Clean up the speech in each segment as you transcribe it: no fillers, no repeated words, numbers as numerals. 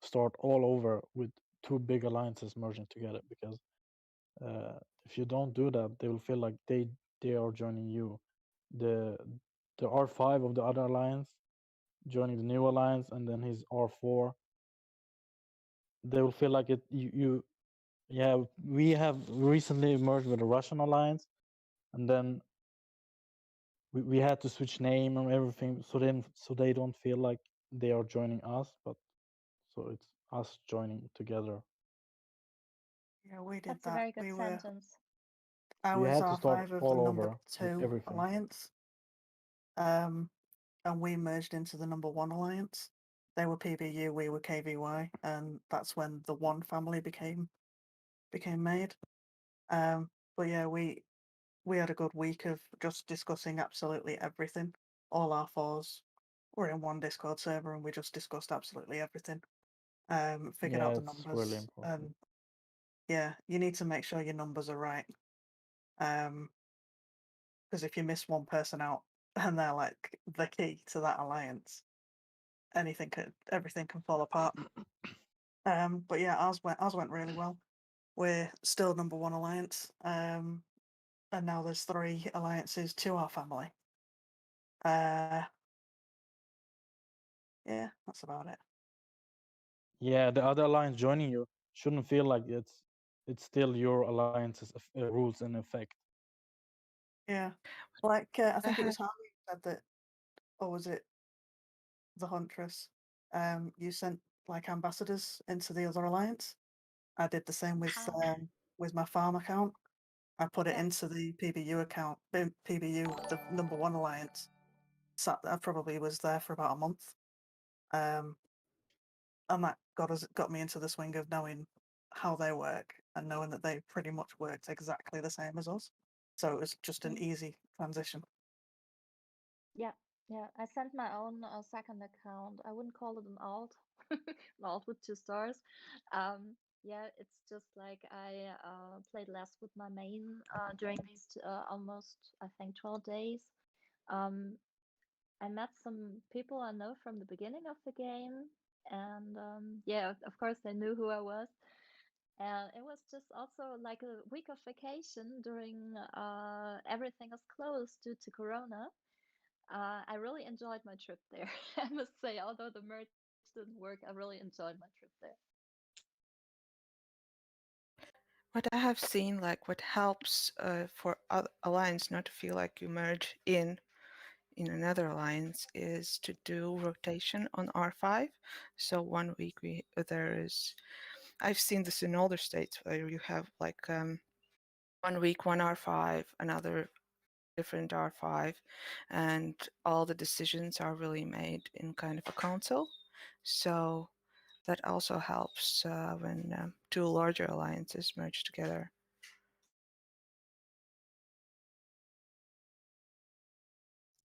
start all over with two big alliances merging together, because if you don't do that, they will feel like they are joining you. The the R5 of the other alliance joining the new alliance, and then his R4, they will feel like it. You yeah. We have recently merged with the Russian alliance, and then we had to switch name and everything, so they don't feel like they are joining us, but so it's us joining together. Yeah, we did That's a that. very good sentence. I We was had to start R5 of the all number over with 2 everything. alliance. And we merged into the number 1 alliance. They were PBU, we were KVY, and that's when the one family became made. But yeah, we had a good week of just discussing absolutely everything. All our fours were in one Discord server, and we just discussed absolutely everything. Figured out Yeah, the it's really numbers, important. and yeah, you need to make sure your numbers are right. Because if you miss one person out and they're like the key to that alliance, everything can fall apart. But yeah, ours went really well. We're still number 1 alliance, and now there's 3 alliances to our family. Yeah, that's about it. Yeah, the other alliance joining you shouldn't feel like it's still your alliance's rules in effect. Yeah, like I think it was Harvey who said that, or was it the Huntress? You sent like ambassadors into the other alliance. I did the same with my farm account. I put it Yeah. into the PBU account, PBU, the number 1 alliance. So I probably was there for about a month, and that got me into the swing of knowing how they work and knowing that they pretty much worked exactly the same as us. So it was just an easy transition. Yeah, yeah. I sent my own second account. I wouldn't call it an alt, an alt with 2 stars. Yeah, it's just like I played less with my main during these almost, I think, 12 days. Um, I met some people I know from the beginning of the game, and yeah, of course, they knew who I was. And it was just also like a week of vacation during everything is closed due to Corona. I really enjoyed my trip there. I must say, although the merge didn't work, I really enjoyed my trip there. What I have seen, like what helps for alliance not to feel like you merge in another alliance, is to do rotation on R5. So one week I've seen this in older states where you have like 1 week one R5, another different R5, and all the decisions are really made in kind of a council. So that also helps when 2 larger alliances merge together.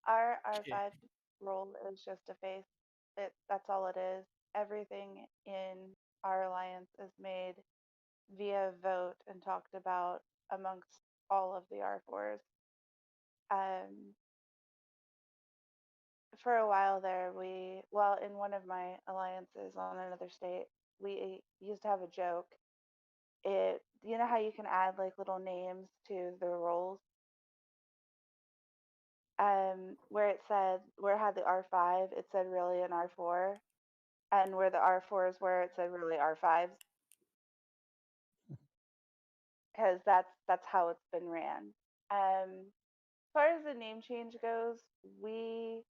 Our R5 role is just a face. That's all it is. Everything in our alliance is made via vote and talked about amongst all of the R4s. Um, for a while there, in one of my alliances on another state, we used to have a joke. You know how you can add like little names to the roles? Where it had the R5, it said really an R4, and where the R4s were, it said really R5s, because that's how it's been ran. As far as the name change goes, we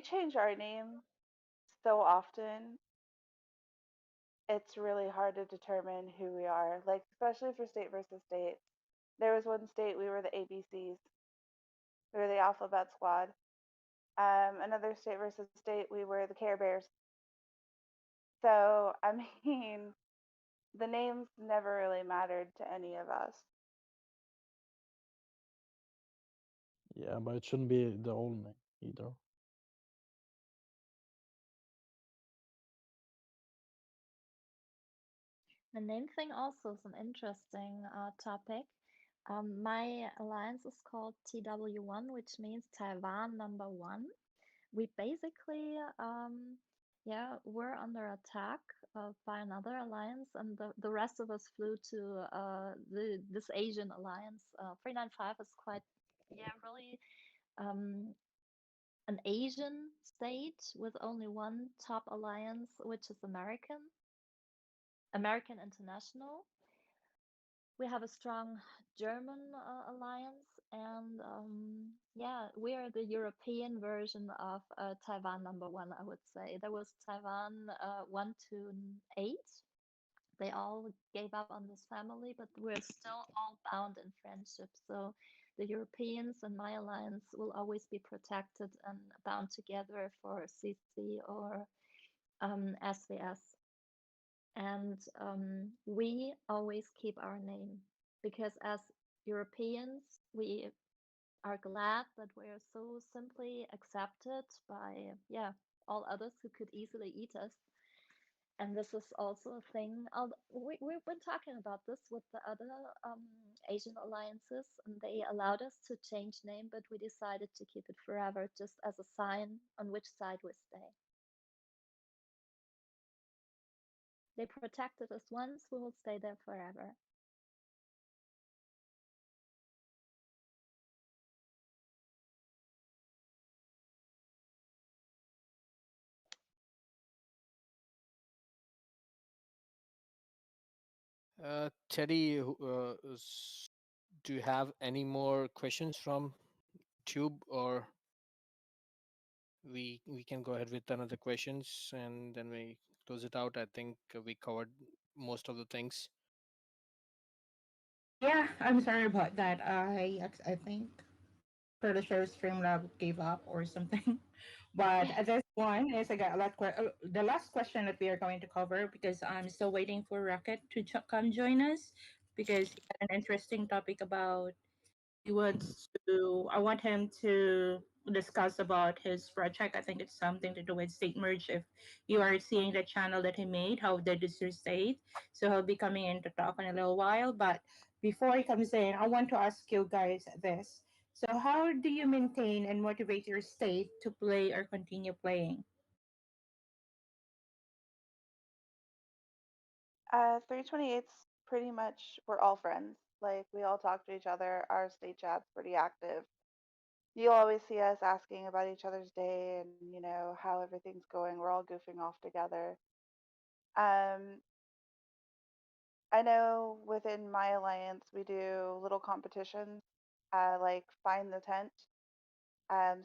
change our name so often. It's really hard to determine who we are, like especially for state versus state. There was one state we were the ABCs, we were the Alphabet Squad. Another state versus state, we were the Care Bears. So I mean, the names never really mattered to any of us. Yeah, but it shouldn't be the old name either. The name thing also is an interesting topic. My alliance is called TW1, which means Taiwan number 1. We basically yeah, we're under attack by another alliance, and the rest of us flew to this Asian alliance. 395 is quite, yeah, really an Asian state with only one top alliance, which is American International. We have a strong German alliance, and yeah, we are the European version of Taiwan #1, I would say. There was Taiwan 1 to 8. They all gave up on this family, but we're still all bound in friendship. So the Europeans and my alliance will always be protected and bound together for CC or SVS. And we always keep our name, because as Europeans, we are glad that we are so simply accepted by, yeah, all others who could easily eat us. And this is also a thing. We've been talking about this with the other Asian alliances, and they allowed us to change name, but we decided to keep it forever, just as a sign on which side we stay. They protected us once, we will stay there forever. Teddy, do you have any more questions from Tube, or we can go ahead with another questions and then we close it out? I think we covered most of the things. Yeah, I'm sorry about that. I think for the show Streamlab gave up or something. But this one is I got a lot. The last question that we are going to cover, because I'm still waiting for Rocket to come join us, because he had an interesting topic about he wants to. I want him to discuss about his project. I think it's something to do with state merge. If you are seeing the channel that he made, how did this your state? So he'll be coming in to talk in a little while. But before he comes in, I want to ask you guys this. So how do you maintain and motivate your state to play or continue playing? 328's pretty much, we're all friends. Like, we all talk to each other. Our state chat's pretty active. You'll always see us asking about each other's day and, how everything's going. We're all goofing off together. Um, I know within my alliance, we do little competitions, like find the tent.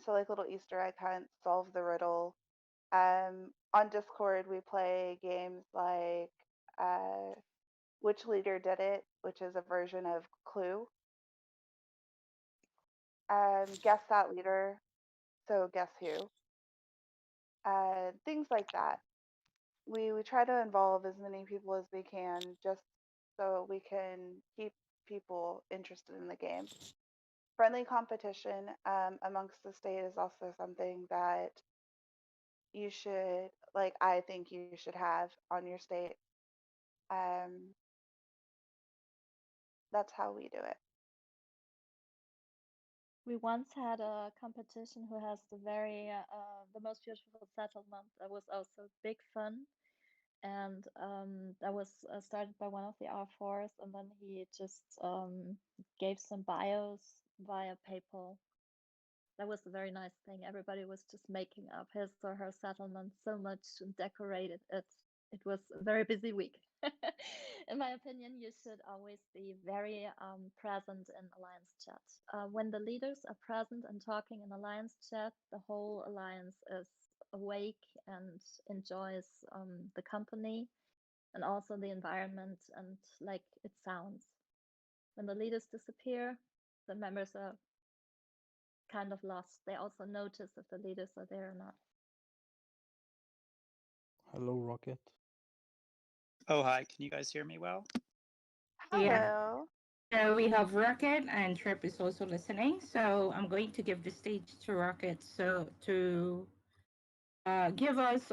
So like little Easter egg hunts, solve the riddle. On Discord, we play games like Which Leader Did It, which is a version of Clue. Guess That Leader, so Guess Who. Things like that. We try to involve as many people as we can, just so we can keep people interested in the game. Friendly competition amongst the state is also something that you should, like, I think you should have on your state. That's how we do it. We once had a competition who has the most beautiful settlement. That was also big fun. And that was started by one of the R4s, and then he just gave some bios via PayPal. That was a very nice thing. Everybody was just making up his or her settlement so much and decorated it. It was a very busy week. In my opinion, you should always be very present in Alliance chat. When the leaders are present and talking in Alliance chat, the whole Alliance is awake and enjoys the company and also the environment and like it sounds. When the leaders disappear, the members are kind of lost. They also notice if the leaders are there or not. Hello, Rocket. Oh, hi. Can you guys hear me well? Yeah. Hello. So we have Rocket, and Trip is also listening. So I'm going to give the stage to Rocket so to give us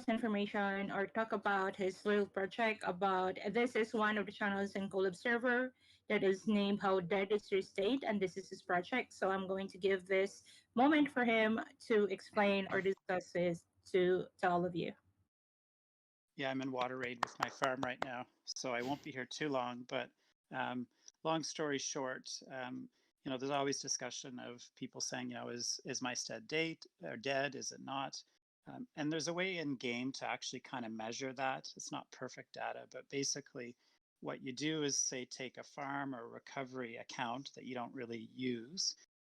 information or talk about his little project. About this is one of the channels in Collab server that is named How Dead Is Your State, and this is his project. So I'm going to give this moment for him to explain or discuss to all of you. Yeah, I'm in Water Raid with my farm right now, so I won't be here too long. But long story short, there's always discussion of people saying, is my stead date or dead? Is it not? And there's a way in game to actually kind of measure that. It's not perfect data, but basically, what you do is say take a farm or recovery account that you don't really use,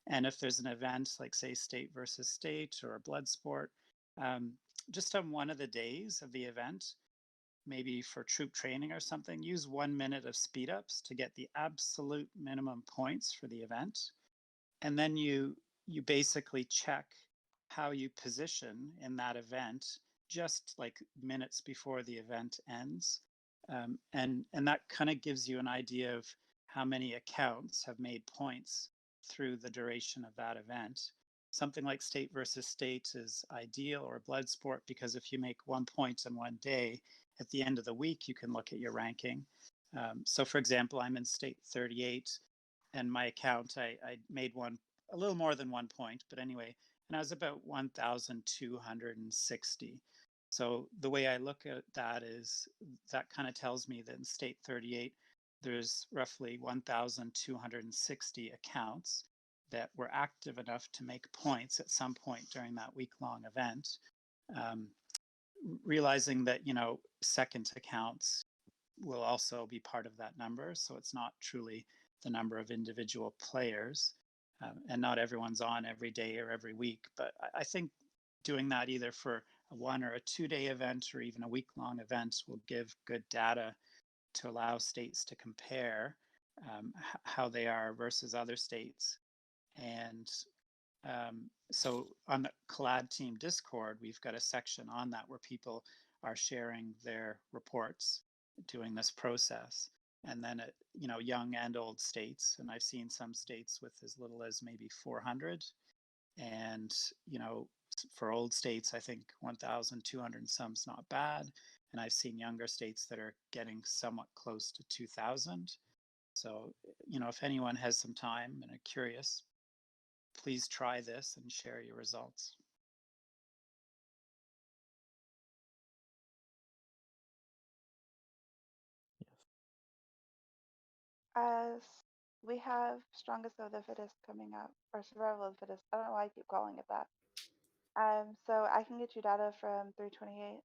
and if there's an event like say state versus state or a blood sport, um, just on one of the days of the event, maybe for troop training or something, use 1 minute of speed ups to get the absolute minimum points for the event. And then you basically check how you position in that event just like minutes before the event ends. And that kind of gives you an idea of how many accounts have made points through the duration of that event. Something like state versus state is ideal, or blood sport, because if you make 1 point in one day, at the end of the week, you can look at your ranking. So for example, I'm in state 38, and my account, I made a little more than 1 point, but anyway, and I was about 1,260. So the way I look at that is that kind of tells me that in state 38, there's roughly 1,260 accounts that were active enough to make points at some point during that week-long event. Realizing that, second accounts will also be part of that number. So it's not truly the number of individual players, and not everyone's on every day or every week. But I think doing that either for a 1 or a 2 day event or even a week-long event will give good data to allow states to compare how they are versus other states. And so on the Collab Team Discord, we've got a section on that where people are sharing their reports doing this process. And then at, young and old states, and I've seen some states with as little as maybe 400. And, for old states, I think 1,200 and some's not bad. And I've seen younger states that are getting somewhat close to 2,000. So, if anyone has some time and are curious, please try this and share your results. As we have Strongest of the Fittest coming up, or Survival of the Fittest. I don't know why I keep calling it that. So I can get you data from 328.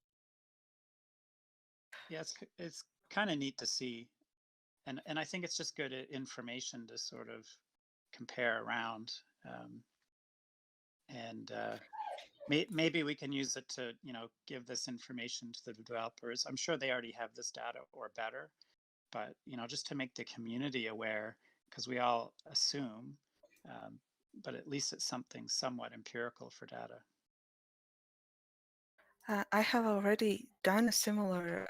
Yeah, it's kind of neat to see, and I think it's just good information to sort of compare around, and maybe we can use it to give this information to the developers. I'm sure they already have this data or better, but just to make the community aware, because we all assume, but at least it's something somewhat empirical for data. I have already done a similar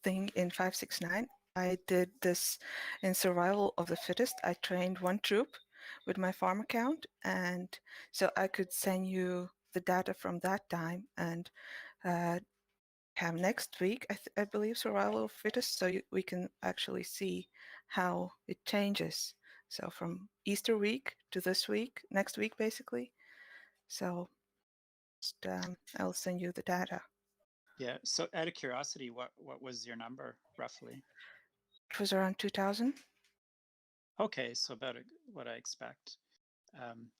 thing in 569. I did this in Survival of the Fittest. I trained one troop with my farm account, and so I could send you the data from that time and have next week, I believe, Survival of Fittest, so we can actually see how it changes. So from Easter week to this week, next week, basically. So I'll send you the data. Yeah. So out of curiosity, what was your number roughly? It was around 2,000. Okay, so about what I expect.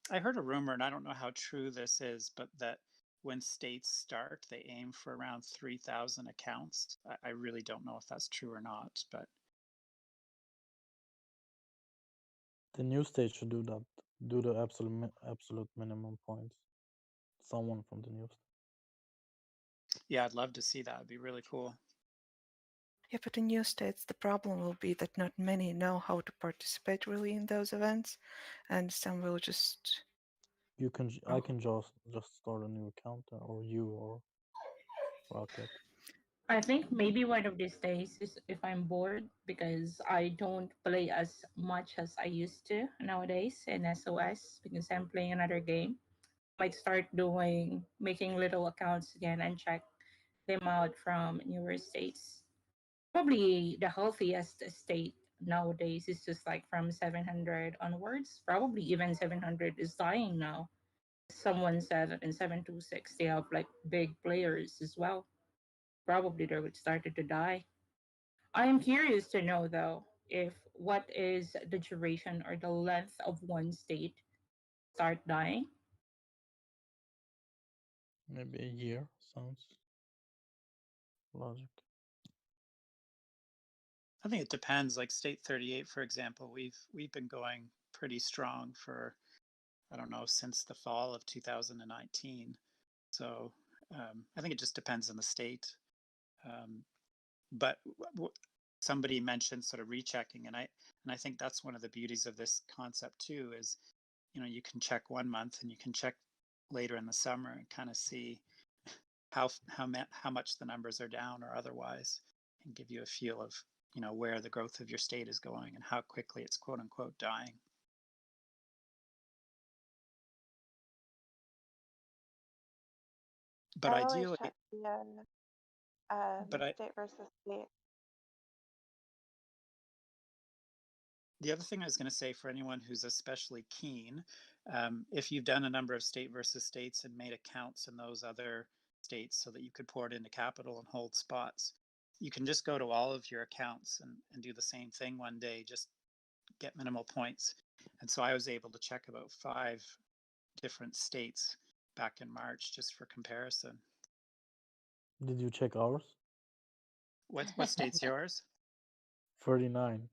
I heard a rumor, and I don't know how true this is, but that when states start, they aim for around 3,000 accounts. I really don't know if that's true or not, but The new state should do that. Do the absolute minimum points. Someone from the new state. yeah, I'd love to see that. It'd be really cool. Yeah, but in new states, the problem will be that not many know how to participate really in those events, and some will just. You can. I can just start a new account, or you, or Rocket. I think maybe one of these days is if I'm bored because I don't play as much as I used to nowadays in SOS because I'm playing another game. Might start making little accounts again and check them out from newer states. Probably the healthiest state nowadays is just like from 700 onwards. Probably even 700 is dying now. someone said that in 726 they have like big players as well. Probably they would started to die. I am curious to know though if what is the duration or the length of one state start dying. Maybe a year sounds logic. I think it depends. Like state 38, for example, we've been going pretty strong for, I don't know, since the fall of 2019. So I think it just depends on the state. But somebody mentioned sort of rechecking, and I think that's one of the beauties of this concept too. Is you can check 1 month and you can check later in the summer and kind of see how much the numbers are down or otherwise, and give you a feel of where the growth of your state is going and how quickly it's quote unquote dying. But I always ideally, check the but state versus state. the other thing I was going to say, for anyone who's especially keen, if you've done a number of state versus states and made accounts in those other states so that you could pour it into capital and hold spots, you can just go to all of your accounts and do the same thing one day, just get minimal points. And so I was able to check about 5 different states back in March just for comparison. Did you check ours? What state's yours? 39.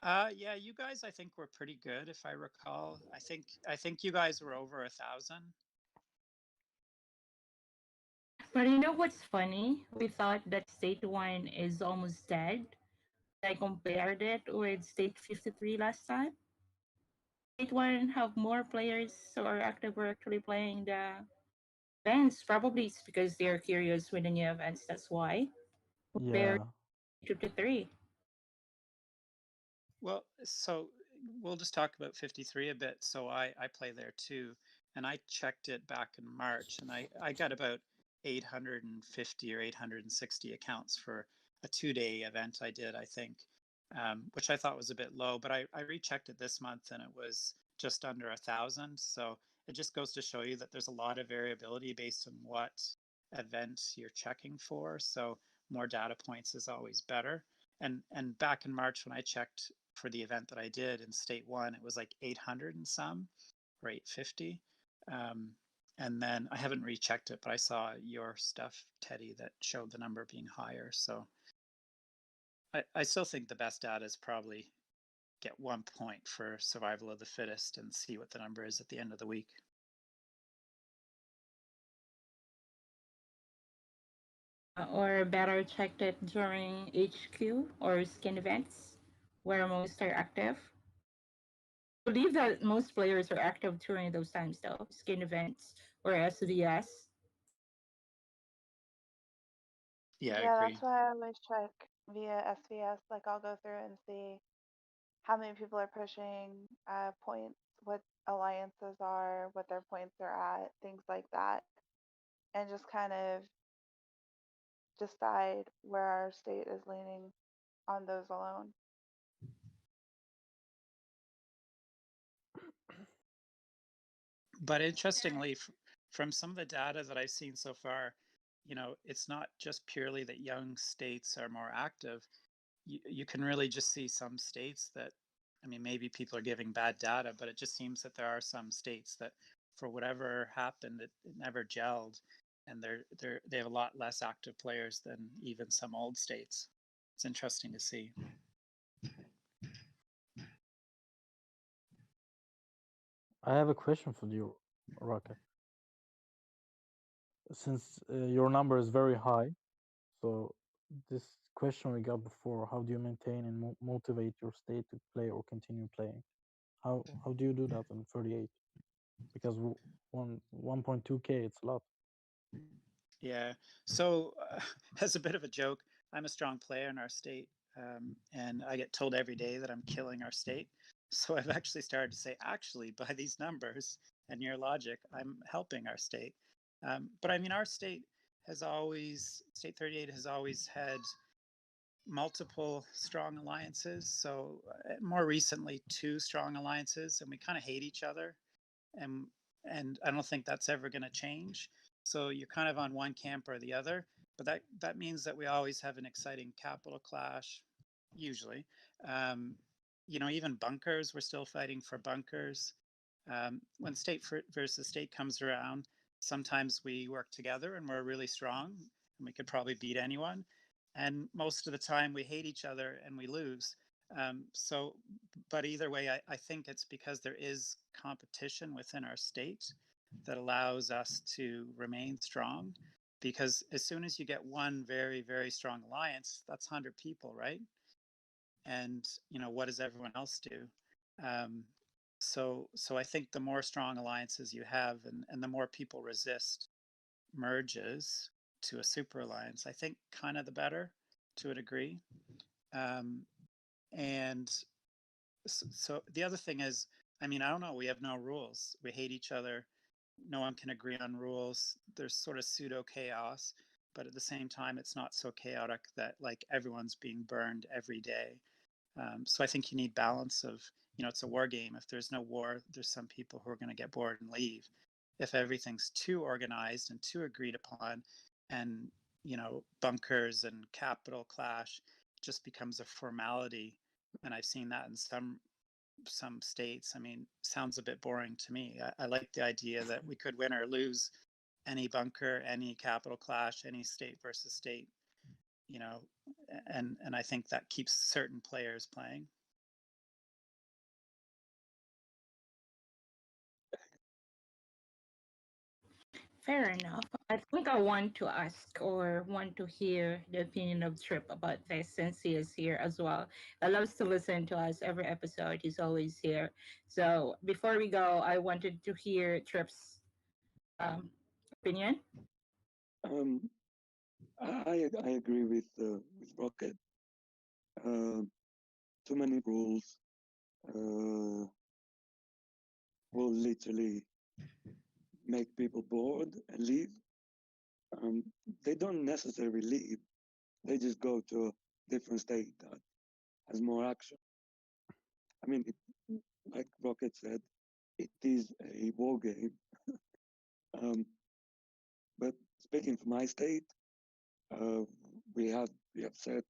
Yeah, you guys I think were pretty good if I recall. I think you guys were over 1,000. But you know what's funny? We thought that state 1 is almost dead. I compared it with state 53 last time. State 1 have more players who are active or actually playing the events. Probably it's because they're curious with the new events. That's why. Compared Yeah. to 53. Well, so we'll just talk about 53 a bit. So I play there too, and I checked it back in March, and I got about 850 or 860 accounts for a 2-day event I did, I think, which I thought was a bit low. But I rechecked it this month, and it was just under 1,000. So it just goes to show you that there's a lot of variability based on what event you're checking for. So more data points is always better. And back in March when I checked for the event that I did in state 1, it was like 800 and some, or 850. And then I haven't rechecked it, but I saw your stuff, Teddy, that showed the number being higher. So I still think the best data is probably get 1 point for survival of the fittest and see what the number is at the end of the week. Or better checked it during HQ or skin events where most are active. I believe that most players are active during those times though, skin events or SVS. Yeah, I Yeah, agree. that's why I always check via SVS. Like I'll go through and see how many people are pushing points, what alliances are, what their points are at, things like that, and just kind of decide where our state is leaning on those alone. But interestingly, from some of the data that I've seen so far, it's not just purely that young states are more active. You can really just see some states that, I mean, maybe people are giving bad data, but it just seems that there are some states that, for whatever happened, it never gelled, and they have a lot less active players than even some old states. It's interesting to see. I have a question for you, Rocket. Since your number is very high, so this question we got before: how do you maintain and motivate your state to play or continue playing? How do you do that in 38? Because 1.2K, it's a lot. Yeah. So, as a bit of a joke, I'm a strong player in our state, and I get told every day that I'm killing our state. So I've actually started to say, actually, by these numbers and your logic, I'm helping our state. But I mean, our state state 38 has always had multiple strong alliances. So more recently, 2 strong alliances, and we kind of hate each other. And and I don't think that's ever going to change. So you're kind of on one camp or the other, but that means that we always have an exciting capital clash, usually. Even bunkers, we're still fighting for bunkers. When state versus state comes around, sometimes we work together and we're really strong and we could probably beat anyone. And most of the time we hate each other and we lose. But either way, I think it's because there is competition within our state that allows us to remain strong. Because as soon as you get one very, very strong alliance, that's 100 people, right? And what does everyone else do? So I think the more strong alliances you have, and the more people resist merges to a super alliance, I think kind of the better, to a degree. And so the other thing is, I don't know, we have no rules. We hate each other. No one can agree on rules. There's sort of pseudo chaos, but at the same time, it's not so chaotic that like everyone's being burned every day. So I think you need balance of, it's a war game. If there's no war, there's some people who are going to get bored and leave. If everything's too organized and too agreed upon, and bunkers and capital clash just becomes a formality, and I've seen that in some states. Sounds a bit boring to me. I like the idea that we could win or lose any bunker, any capital clash, any state versus state, and I think that keeps certain players playing. Fair enough. I think I want to ask or want to hear the opinion of Trip about this since he is here as well. He loves to listen to us every episode. He's always here. So before we go, I wanted to hear Trip's opinion. I agree with Rocket. Too many rules will literally make people bored and leave. They don't necessarily leave. They just go to a different state that has more action. Like Rocket said, it is a war game. But speaking for my state, we have set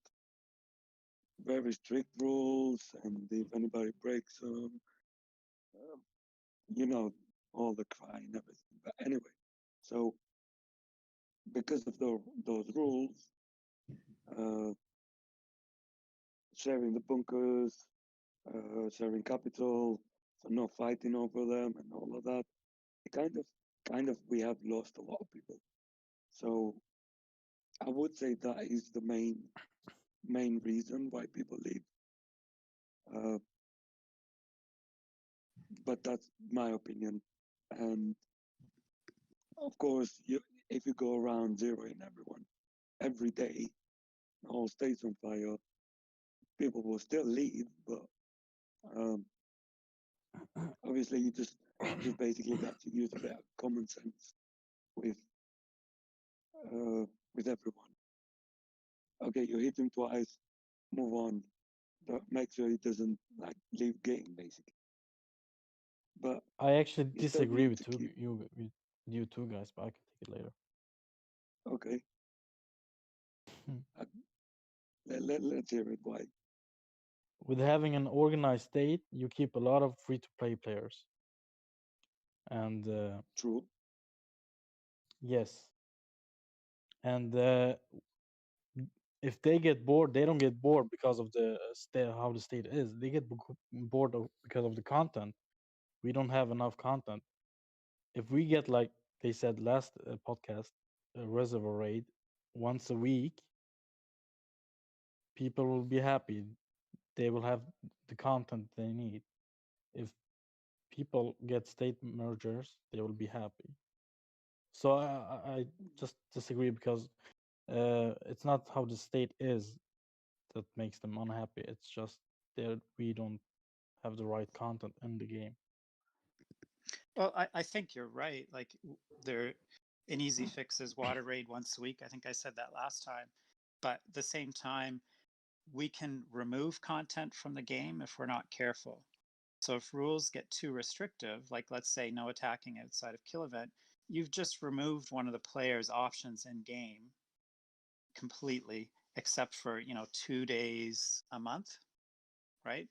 very strict rules, and if anybody breaks them, all the cry and everything. But anyway, so because of those rules, sharing the bunkers, sharing capital, so not fighting over them and all of that, it kind of we have lost a lot of people. So I would say that is the main reason why people leave. But that's my opinion. And of course, if you go around zeroing everyone every day, the whole state's on fire, people will still leave. But obviously, you just basically got to use a bit of common sense with everyone. Okay, you hit him twice, move on, but make sure he doesn't leave game basically. But I actually disagree with you two guys, but I can take it later. Okay. Let's hear it. Why? With having an organized state, you keep a lot of free-to-play players. And true. Yes. And if they get bored, they don't get bored because of the how the state is. They get bored because of the content. We don't have enough content. If we get, like they said last podcast, a reservoir raid once a week, people will be happy. They will have the content they need. If people get state mergers, they will be happy. So I just disagree because it's not how the state is that makes them unhappy. It's just that we don't have the right content in the game. Well, I think you're right. Like an easy fix is water raid once a week. I think I said that last time. But at the same time, we can remove content from the game if we're not careful. So if rules get too restrictive, like let's say no attacking outside of kill event, you've just removed one of the player's options in game completely, except for 2 days a month, right?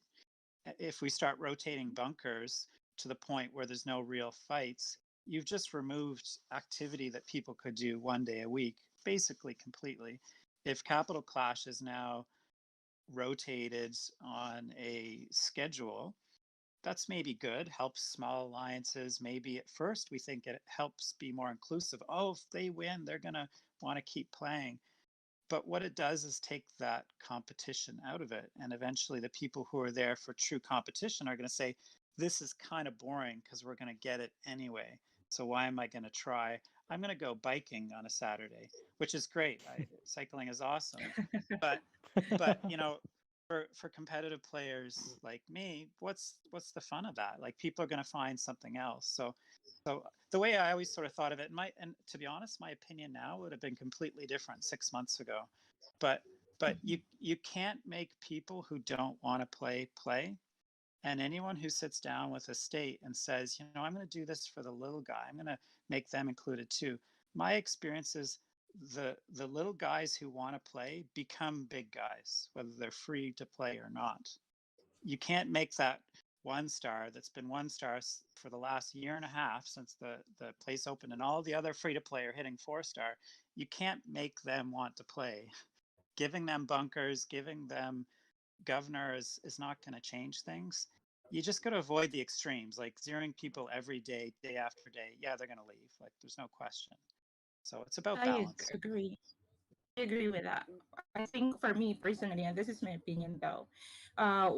If we start rotating bunkers to the point where there's no real fights, you've just removed activity that people could do 1 day a week, basically completely. If Capital Clash is now rotated on a schedule, that's maybe good, helps small alliances. Maybe at first we think it helps be more inclusive. Oh, if they win, they're going to want to keep playing. But what it does is take that competition out of it. And eventually the people who are there for true competition are going to say, this is kind of boring because we're going to get it anyway. So why am I going to try? I'm going to go biking on a Saturday, which is great. Cycling is awesome. But for competitive players like me, what's the fun of that? Like, people are going to find something else. So the way I always sort of thought of it, and to be honest, my opinion now would have been completely different 6 months ago. But you can't make people who don't want to play. And anyone who sits down with a state and says, I'm going to do this for the little guy, I'm going to make them included too. My experience is the little guys who want to play become big guys, whether they're free to play or not. You can't make that 1-star that's been 1-star for the last year and a half since the place opened, and all the other free-to-play are hitting 4-star. You can't make them want to play. Giving them bunkers, giving them governor is not going to change things. You just got to avoid the extremes, like zeroing people every day, day after day. Yeah, they're going to leave. Like, there's no question. So it's about balance. I agree. I agree with that. I think for me personally, and this is my opinion though,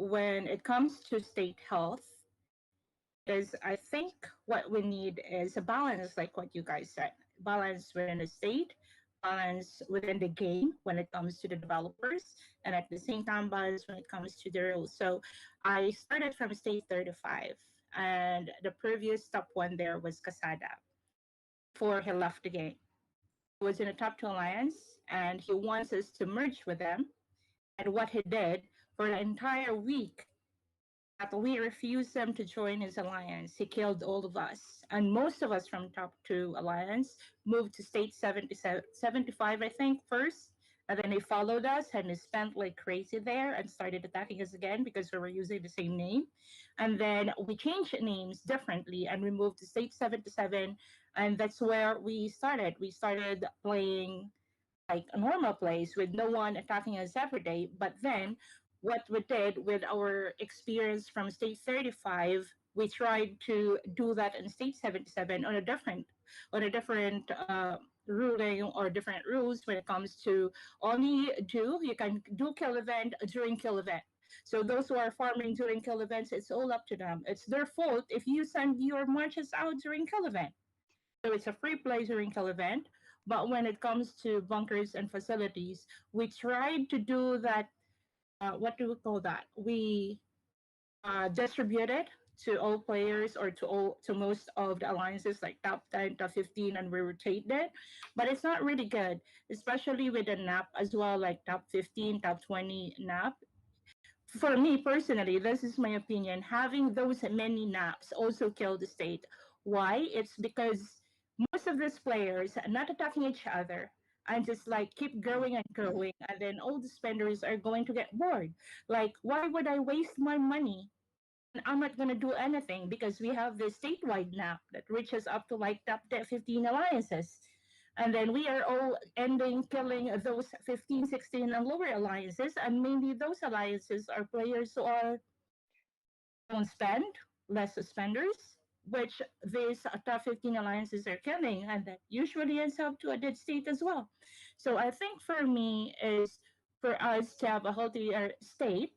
when it comes to state health, is I think what we need is a balance, like what you guys said, balance within the state, balance within the game when it comes to the developers, and at the same time balance when it comes to the rules. So I started from state 35, and the previous top one there was Casada before he left the game. He was in a top 2 alliance, and he wants us to merge with them. And what he did for the entire week, that we refused them to join his alliance. He killed all of us. And most of us from top 2 alliance moved to state 75, I think, first. And then they followed us and they spent like crazy there and started attacking us again because we were using the same name. And then we changed names differently and we moved to state 77. And that's where we started. We started playing like a normal place with no one attacking us every day. But then what we did with our experience from state 35, we tried to do that in state 77 on a different ruling or different rules when it comes to you can do kill event during kill event. So those who are farming during kill events, it's all up to them. It's their fault if you send your marches out during kill event. So it's a free play during kill event. But when it comes to bunkers and facilities, we tried to do that. What do we call that? We distribute it to all players or to most of the alliances, like top 10, top 15, and we rotate it. But it's not really good, especially with the NAP as well, like top 15, top 20 NAP. For me personally, this is my opinion, having those many naps also kill the state. Why? It's because most of these players are not attacking each other and just like keep growing and growing, and then all the spenders are going to get bored. Like, why would I waste my money? And I'm not going to do anything because we have this statewide nap that reaches up to like top 15 alliances. And then we are all ending killing those 15, 16 and lower alliances. And mainly those alliances are players who don't spend, less spenders, which these top 15 alliances are killing. And that usually ends up to a dead state as well. So I think for me is for us to have a healthier state,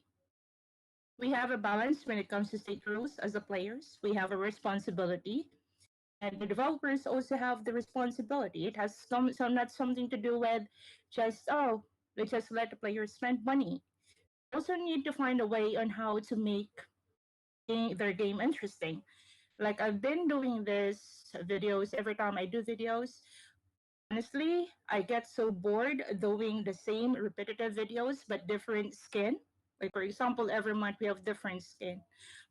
we have a balance when it comes to state rules as a players. We have a responsibility. And the developers also have the responsibility. It has not something to do with just, we just let the players spend money. We also need to find a way on how to make their game interesting. Like, I've been doing this videos every time I do videos. Honestly, I get so bored doing the same repetitive videos but different skin. Like for example, every month we have different skin,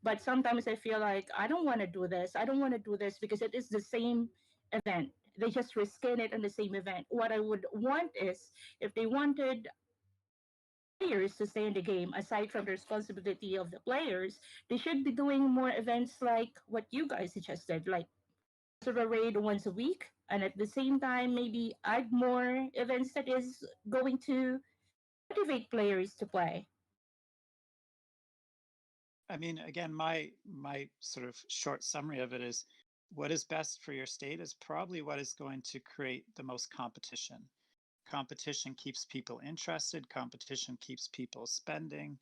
but sometimes I feel like I don't want to do this. I don't want to do this because it is the same event. They just reskin it on the same event. What I would want is if they wanted players to stay in the game, aside from the responsibility of the players, they should be doing more events like what you guys suggested, like sort of raid once a week, and at the same time maybe add more events that is going to motivate players to play. I mean, again, my sort of short summary of it is what is best for your state is probably what is going to create the most competition. Competition keeps people interested, competition keeps people spending.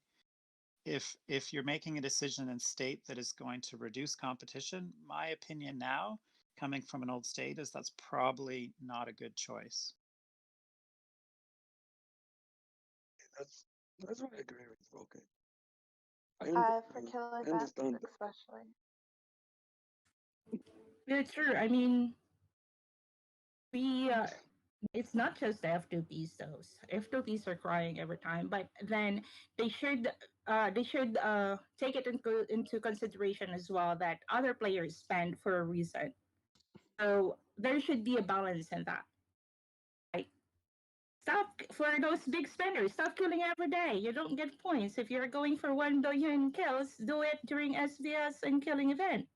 If you're making a decision in state that is going to reduce competition, my opinion now, coming from an old state, is that's probably not a good choice. That's what I agree with Rocket. For killing us, understand that. especially. Yeah, true. I mean, we it's not just the F2Ps though. F2Ps are crying every time, but then they should take it into consideration as well that other players spend for a reason. So there should be a balance in that. Like stop for those big spenders. Stop killing every day. You don't get points if you're going for 1 billion kills. Do it during SVS and killing event.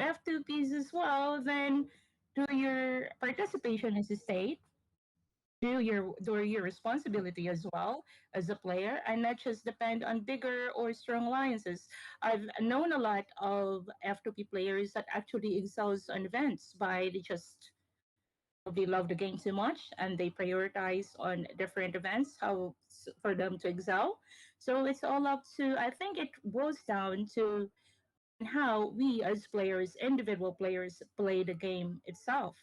F2Ps as well. Then do your participation as a state. Do your responsibility as well as a player, and not just depend on bigger or strong alliances. I've known a lot of F2P players that actually excels on events by they just probably love the game too much and they prioritize on different events how for them to excel. So it's all up to, I think it boils down to how we as players, individual players, play the game itself.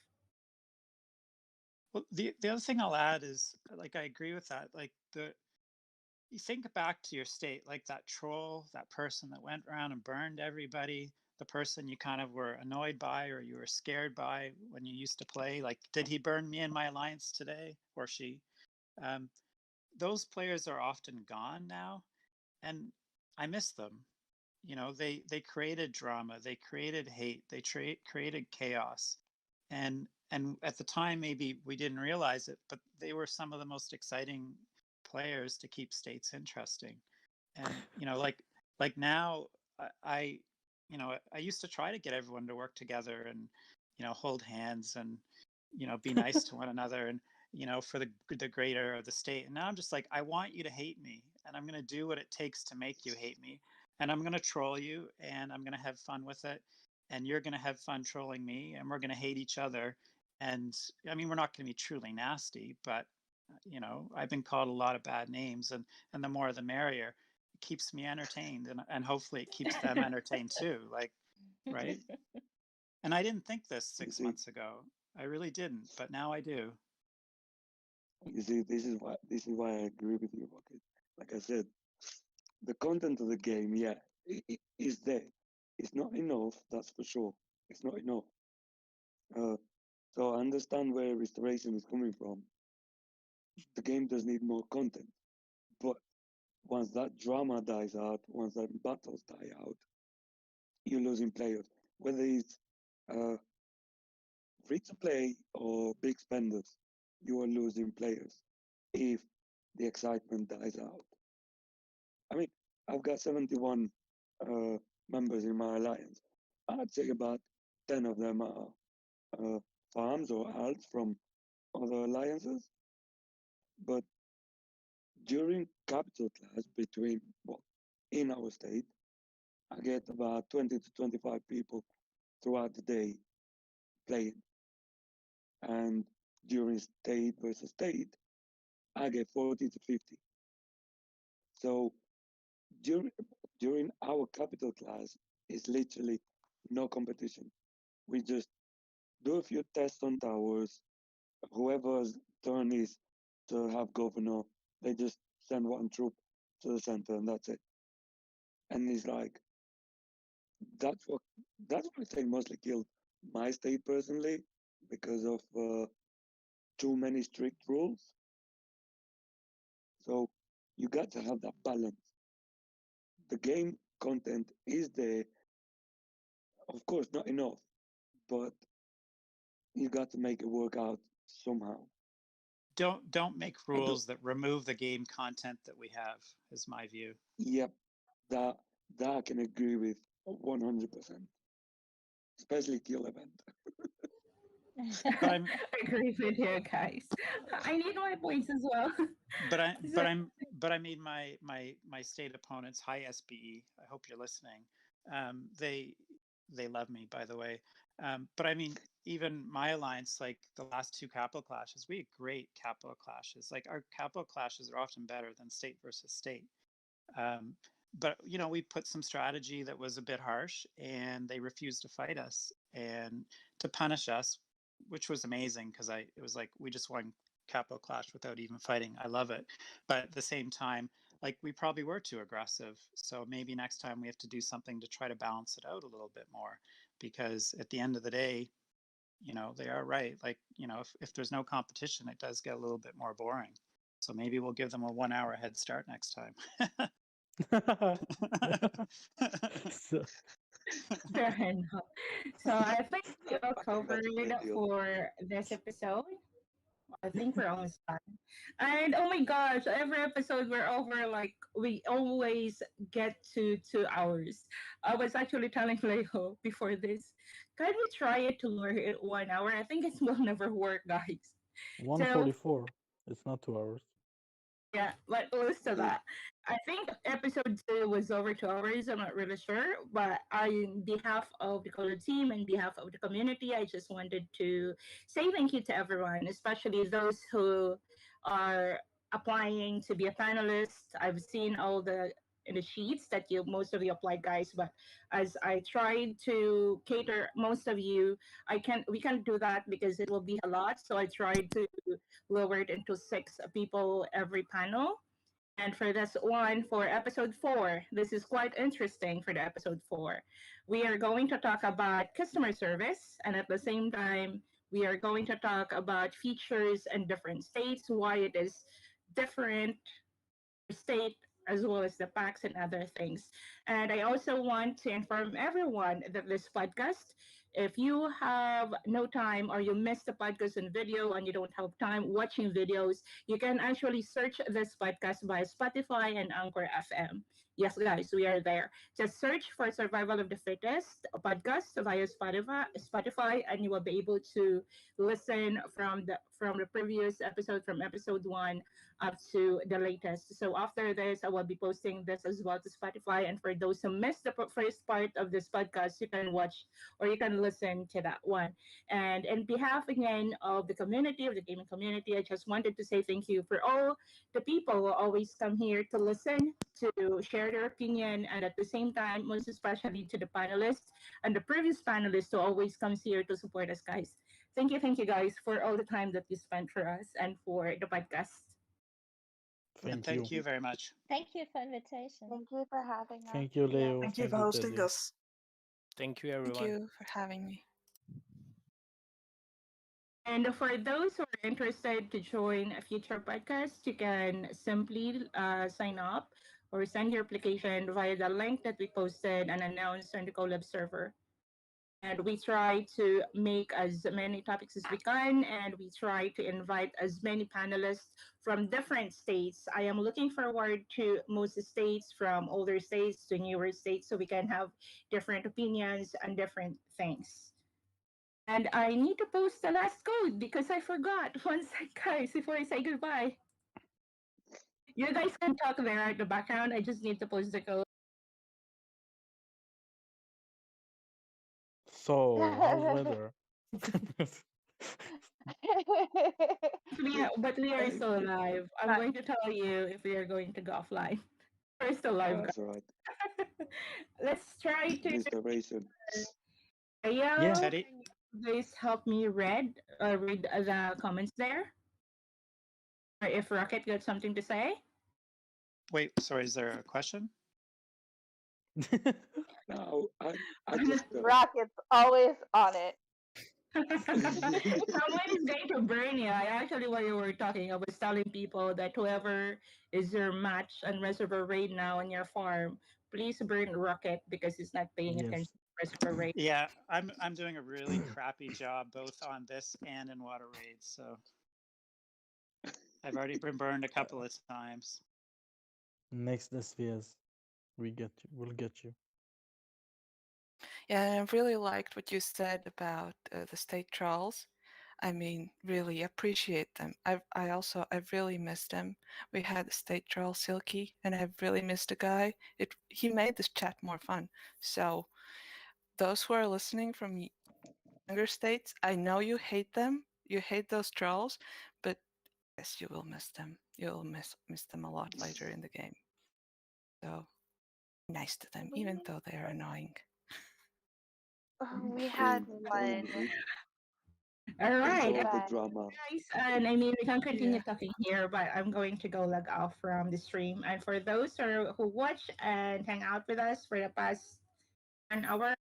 Well, the other thing I'll add is, like, I agree with that. Like, you think back to your state, like that troll, that person that went around and burned everybody, the person you kind of were annoyed by or you were scared by when you used to play. Like, did he burn me in my alliance today, or she? Those players are often gone now, and I miss them. You know, they created drama, they created hate, they created chaos, and at the time maybe we didn't realize it, but they were some of the most exciting players to keep states interesting. And you know, like now, I you know, I used to try to get everyone to work together and, you know, hold hands and, you know, be nice to one another and, you know, for the greater of the state. And now I'm just like, I want you to hate me, and I'm going to do what it takes to make you hate me, and I'm going to troll you, and I'm going to have fun with it, and you're going to have fun trolling me, and we're going to hate each other. And I mean, we're not going to be truly nasty, but you know, I've been called a lot of bad names, and the more the merrier. It keeps me entertained, and hopefully it keeps them entertained too. Like, right? And I didn't think this 6 months ago. I really didn't, but now I do. You see, this is why I agree with you, Rocket. Like I said, the content of the game, yeah, it is there. It's not enough, that's for sure. It's not enough. So I understand where Restoration is coming from. The game does need more content, but once that drama dies out, once that battles die out, you're losing players. Whether it's free to play or big spenders, you are losing players if the excitement dies out. I mean, I've got 71 members in my alliance. I'd say about 10 of them are farms or alts from other alliances. But during capital class between, well, in our state, I get about 20 to 25 people throughout the day playing. And during state versus state, I get 40 to 50. So during our capital class, it's literally no competition. We just do a few tests on towers. Whoever's turn is to have governor, they just send one troop to the center, and that's it. And it's like that's what I think mostly killed my state personally because of too many strict rules. So you got to have that balance. the game content is there. Of course, not enough, but you got to make it work out somehow. Don't make I don't- rules that remove the game content that we have, is my view. Yep, that I can agree with 100%, especially kill event. But I'm I agree with you guys. I need my points as well. but I So- but I made my state opponents, hi SBE. I hope you're listening. They love me, by the way. But I mean, even my alliance, like the last two capital clashes, we had great capital clashes. Like our capital clashes are often better than state versus state. But you know, we put some strategy that was a bit harsh, and they refused to fight us and to punish us, which was amazing because it was like we just won capital clash without even fighting. I love it. But at the same time, like we probably were too aggressive. So maybe next time we have to do something to try to balance it out a little bit more, because at the end of the day, you know, they are right. Like, you know, if there's no competition, it does get a little bit more boring. So maybe we'll give them a 1 hour head start next time. So, Fair enough. So I think we all I think that's a covered fair deal. for this episode. I think we're almost done. And oh my gosh, every episode we're over, like we always get to 2 hours. I was actually telling Leo before this, can we try it to lower it 1 hour? I think it will never work, guys. 144. It's not 2 hours. Yeah, but close to Good. that. I think episode 2 was over 2 hours. I'm not really sure, but on behalf of the Color team and behalf of the community, I just wanted to say thank you to everyone, especially those who are applying to be a panelist. I've seen all the in the sheets that most of you applied, guys, but as I tried to cater most of you, we can't do that because it will be a lot. So I tried to lower it into 6 people every panel. And for this one, for episode 4, this is quite interesting for the episode 4. We are going to talk about customer service, and at the same time, we are going to talk about features in different states, why it is different state, as well as the packs and other things. And I also want to inform everyone that this podcast, if you have no time or you missed the podcast and video and you don't have time watching videos, you can actually search this podcast by Spotify and Anchor FM. Yes, guys, we are there. Just search for Survival of the Fittest podcast via Spotify, and you will be able to listen from the previous episode, from episode 1 up to the latest. So after this, I will be posting this as well to Spotify. And for those who missed the first part of this podcast, you can watch or you can listen to that one. And in behalf again of the community, of the gaming community, I just wanted to say thank you for all the people who always come here to listen, to share their opinion, and at the same time, most especially to the panelists and the previous panelists who always comes here to support us, guys. Thank you guys for all the time that you spent for us and for the podcast. And Thank you. thank you very much. Thank you for invitation. Thank you for having us. Thank you, Yeah. Leo. Thank you for hosting Teddy. us. Thank you, Thank everyone. you for having me. And for those who are interested to join a future podcast, you can simply sign up or send your application via the link that we posted and announced on the Colab server. And we try to make as many topics as we can, and we try to invite as many panelists from different states. I am looking forward to most states, from older states to newer states, so we can have different opinions and different things. And I need to post the last code because I forgot. One sec, guys, before I say goodbye. You guys can talk there at the background. I just need to post the code. So, how's weather? But we are still alive. I'm going to tell you if we are going to go offline. We're still live. That's all right. Let's try to. Mr. Raisin. Yeah. Teddy, Can you guys help me read the comments there? Or if Rocket got something to say? wait, sorry, is there a question? No, I just Rocket's always on it. Someone is going to burn you. I actually, while you were talking, I was telling people that whoever is your match on Reservoir Raid now on your farm, please burn Rocket because he's not paying attention Yes. to Reservoir Raid. Yeah, I'm doing a really crappy job both on this and in water raids. So I've already been burned a couple of times. Next SVS, we'll get you. Yeah, I really liked what you said about the state trolls. I mean, really appreciate them. I really missed them. We had the state troll Silky, and I really missed the guy. He made this chat more fun. So those who are listening from younger states, I know you hate them. You hate those trolls, but yes, you will miss them. You'll miss them a lot later in the game. So nice to them, even though they are annoying. We had fun. All right, Enjoy the Fun. drama. guys, and I mean, we can continue Yeah. talking here, but I'm going to go log off from the stream. And for those who watch and hang out with us for the past 1 hour,